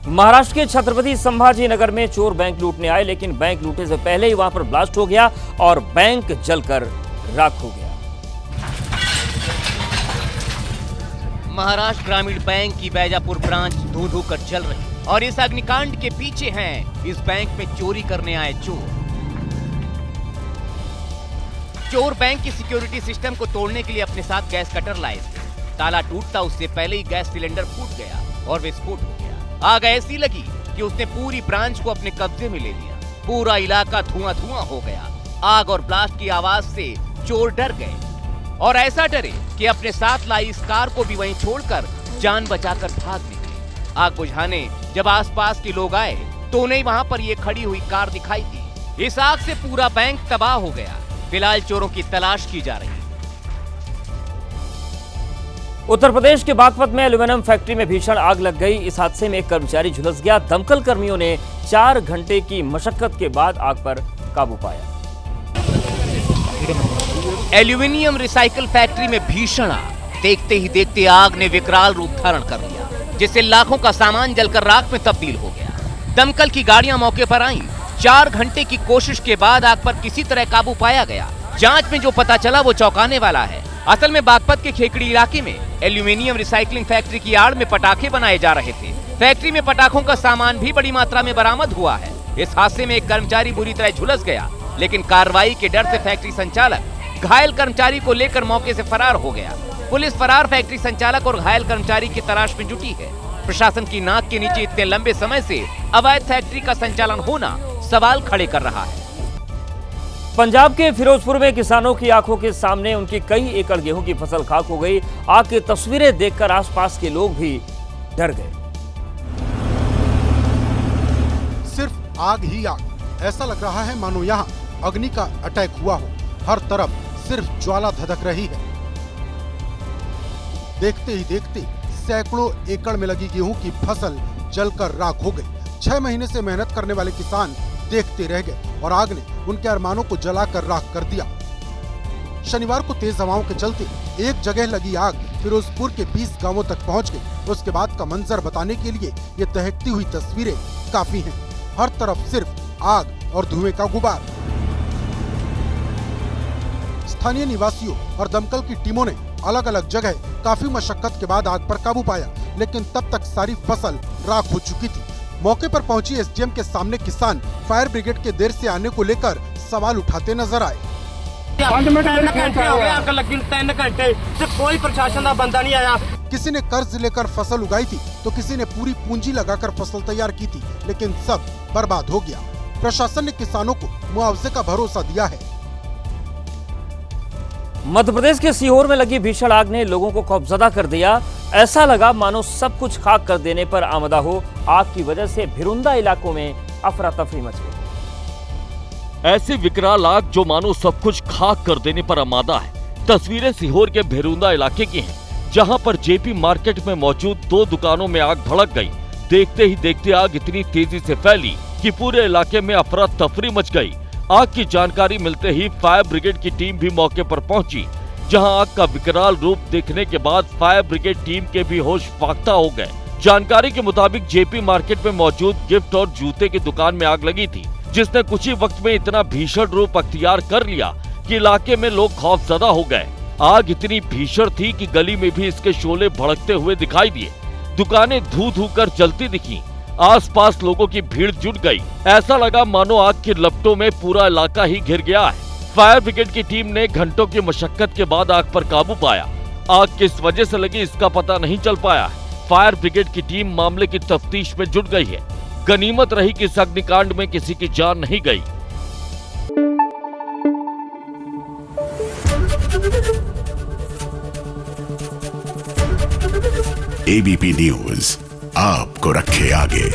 महाराष्ट्र के छत्रपति संभाजी नगर में चोर बैंक लूटने आए, लेकिन बैंक लूटने से पहले ही वहां पर ब्लास्ट हो गया और बैंक जलकर राख हो गया। महाराष्ट्र ग्रामीण बैंक की बैजापुर ब्रांच धू-धू कर जल रही और इस अग्निकांड के पीछे हैं इस बैंक में चोरी करने आए चोर बैंक की सिक्योरिटी सिस्टम को तोड़ने के लिए अपने साथ गैस कटर लाए थे। ताला टूटता उससे पहले ही गैस सिलेंडर फूट गया और विस्फोट हो गया। आग ऐसी लगी कि उसने पूरी ब्रांच को अपने कब्जे में ले लिया। पूरा इलाका धुआं-धुआं हो गया। आग और ब्लास्ट की आवाज से चोर डर गए और ऐसा डरे कि अपने साथ लाई इस कार को भी वहीं छोड़कर जान बचाकर भाग निकले। आग बुझाने जब आसपास के लोग आए तो उन्हें वहां पर ये खड़ी हुई कार दिखाई दी। इस आग से पूरा बैंक तबाह हो गया। फिलहाल चोरों की तलाश की जा रही है। उत्तर प्रदेश के बागपत में एल्यूमीनियम फैक्ट्री में भीषण आग लग गई। इस हादसे में एक कर्मचारी झुलस गया। दमकल कर्मियों ने 4 घंटे की मशक्कत के बाद आग पर काबू पाया। एल्यूमीनियम रिसाइकल फैक्ट्री में भीषण आग। देखते ही देखते आग ने विकराल रूप धारण कर लिया, जिससे लाखों का सामान जलकर राख में तब्दील हो गया। दमकल की गाड़ियां मौके पर आईं। 4 घंटे की कोशिश के बाद आग पर किसी तरह काबू पाया गया। जांच में जो पता चला वो चौंकाने वाला है। असल में बागपत के खेकड़ी इलाके में एल्यूमीनियम रिसाइकलिंग फैक्ट्री की आड़ में पटाखे बनाए जा रहे थे। फैक्ट्री में पटाखों का सामान भी बड़ी मात्रा में बरामद हुआ है। इस हादसे में एक कर्मचारी बुरी तरह झुलस गया, लेकिन कार्रवाई के डर से फैक्ट्री संचालक घायल कर्मचारी को लेकर मौके से फरार हो गया। पुलिस फरार फैक्ट्री संचालक और घायल कर्मचारी की तलाश में जुटी है। प्रशासन की नाक के नीचे इतने लंबे समय से अवैध फैक्ट्री का संचालन होना सवाल खड़े कर रहा है। पंजाब के फिरोजपुर में किसानों की आंखों के सामने उनकी कई एकड़ गेहूं की फसल खाक हो गई। आग की तस्वीरें देखकर आसपास के लोग भी डर गए। सिर्फ आग ही आग, ऐसा लग रहा है मानो यहाँ अग्नि का अटैक हुआ हो। हर तरफ सिर्फ ज्वाला धधक रही है। देखते ही देखते सैकड़ों एकड़ में लगी गेहूं की फसल जलकर राख हो गई। 6 महीने से मेहनत करने वाले किसान देखते रह गए और आग ने उनके अरमानों को जलाकर राख कर दिया। शनिवार को तेज हवाओं के चलते एक जगह लगी आग फिरोजपुर के 20 गांवों तक पहुंच गई। उसके बाद का मंजर बताने के लिए ये दहकती हुई तस्वीरें काफी हैं। हर तरफ सिर्फ आग और धुएं का गुबार। स्थानीय निवासियों और दमकल की टीमों ने अलग अलग जगह काफी मशक्कत के बाद आग पर काबू पाया, लेकिन तब तक सारी फसल राख हो चुकी थी। मौके पर पहुंची एसडीएम के सामने किसान फायर ब्रिगेड के देर से आने को लेकर सवाल उठाते नजर आए। 5 मिनट हो गए, आग लगी 3 घंटे से कोई प्रशासन का बंदा नहीं आया। किसी ने कर्ज लेकर फसल उगाई थी तो किसी ने पूरी पूंजी लगाकर फसल तैयार की थी, लेकिन सब बर्बाद हो गया। प्रशासन ने किसानों को मुआवजे का भरोसा दिया है। मध्य प्रदेश के सीहोर में लगी भीषण आग ने लोगों को खौफजदा कर दिया। ऐसा लगा मानो सब कुछ खाक कर देने पर आमदा हो। आग की वजह से भिरुंदा इलाकों में अफरा तफरी मच गई। ऐसी विकराल आग जो मानो सब कुछ खाक कर देने पर आमादा है। तस्वीरें सीहोर के भिरुंदा इलाके की हैं, जहां पर जेपी मार्केट में मौजूद 2 दुकानों में आग भड़क गई। देखते ही देखते आग इतनी तेजी से फैली कि पूरे इलाके में अफरा तफरी मच गई। आग की जानकारी मिलते ही फायर ब्रिगेड की टीम भी मौके पर पहुंची, जहां आग का विकराल रूप देखने के बाद फायर ब्रिगेड टीम के भी होश फाख्ता हो गए। जानकारी के मुताबिक जेपी मार्केट में मौजूद गिफ्ट और जूते की दुकान में आग लगी थी, जिसने कुछ ही वक्त में इतना भीषण रूप अख्तियार कर लिया कि इलाके में लोग खौफजदा हो गए। आग इतनी भीषण थी कि गली में भी इसके शोले भड़कते हुए दिखाई दिए। दुकानें धू-धू कर जलती दिखी। आसपास लोगों की भीड़ जुट गई। ऐसा लगा मानो आग की लपटों में पूरा इलाका ही घिर गया है। फायर ब्रिगेड की टीम ने घंटों की मशक्कत के बाद आग पर काबू पाया। आग किस वजह से लगी इसका पता नहीं चल पाया है। फायर ब्रिगेड की टीम मामले की तफ्तीश में जुट गई है। गनीमत रही कि इस अग्निकांड में किसी की जान नहीं गई। एबीपी न्यूज आपको रखे आगे।